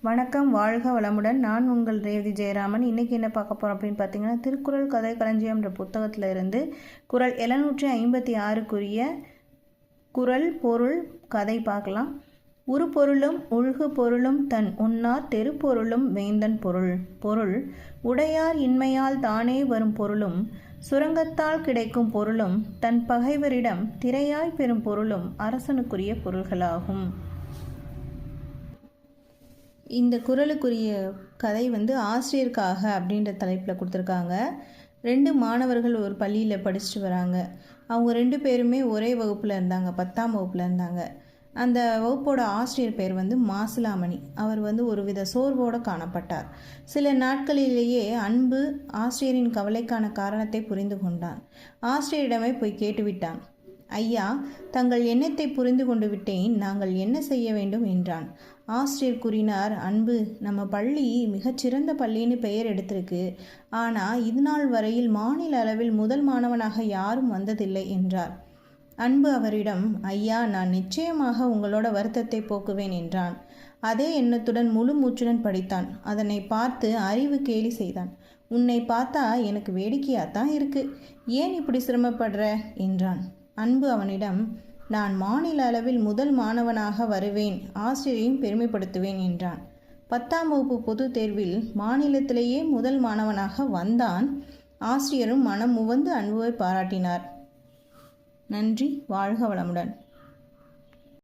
வணக்கம், வாழ்க வளமுடன். நான் உங்கள் ரேவதி ஜெயராமன். இன்றைக்கி என்ன பார்க்க போகிறோம் அப்படின்னு பார்த்தீங்கன்னா, திருக்குறள் கதை களஞ்சியம்ன்ற புத்தகத்தில் இருந்து குறள் 756க்குரிய குறள் பொருள் கதை பார்க்கலாம். உரு பொருளும் உள்கு பொருளும் தன் உண்ணார் தெரு பொருளும் வேந்தன் பொருள். பொருள் உடையார் இன்மையால் தானே வரும் பொருளும் சுரங்கத்தால் கிடைக்கும் பொருளும் தன் பகைவரிடம் திரையாய் பெறும் பொருளும் அரசனுக்குரிய பொருள்களாகும். இந்த குறளுக்குரிய கதை ஆசிரியருக்காக அப்படின்ற தலைப்பில் கொடுத்துருக்காங்க. 2 மாணவர்கள் ஒரு பள்ளியில் படிச்சுட்டு வராங்க. அவங்க 2 பேருமே ஒரே வகுப்பில் இருந்தாங்க, 10ஆம் வகுப்பில் இருந்தாங்க. அந்த வகுப்போட ஆசிரியர் பேர் மாசிலாமணி. அவர் ஒருவித சோர்வோடு காணப்பட்டார். சில நாட்களிலேயே அன்பு ஆசிரியரின் கவலைக்கான காரணத்தை புரிந்து கொண்டான். ஆசிரியரிடமே போய் கேட்டுவிட்டான். ஐயா, தங்கள் எண்ணத்தை புரிந்து கொண்டு விட்டேன், நாங்கள் என்ன செய்ய வேண்டும் என்றான். ஆசிரியர் கூறினார், அன்பு, நம்ம பள்ளி மிகச்சிறந்த பள்ளின்னு பெயர் எடுத்திருக்கு. ஆனால் இதுநாள் வரையில் மாநில அளவில் முதல் மாணவனாக யாரும் வந்ததில்லை என்றார். அன்பு அவரிடம், ஐயா, நான் நிச்சயமாக உங்களோட வருத்தத்தை போக்குவேன் என்றான். அதே எண்ணத்துடன் முழு மூச்சுடன் படித்தான். அதனை பார்த்து அறிவு கேலி செய்தான். உன்னை பார்த்தா எனக்கு வேடிக்கையாத்தான் இருக்கு, ஏன் இப்படி சிரமப்படுற என்றான். அன்பு அவனிடம், நான் மாநில அளவில் முதல் மாணவனாக வருவேன், ஆசிரியரையும் பெருமைப்படுத்துவேன் என்றான். 10ஆம் வகுப்பு பொதுத் தேர்வில் மாநிலத்திலேயே முதல் மாணவனாக வந்தான். ஆசிரியரும் மனம் உவந்து அன்புவை பாராட்டினார். நன்றி. வாழ்க வளமுடன்.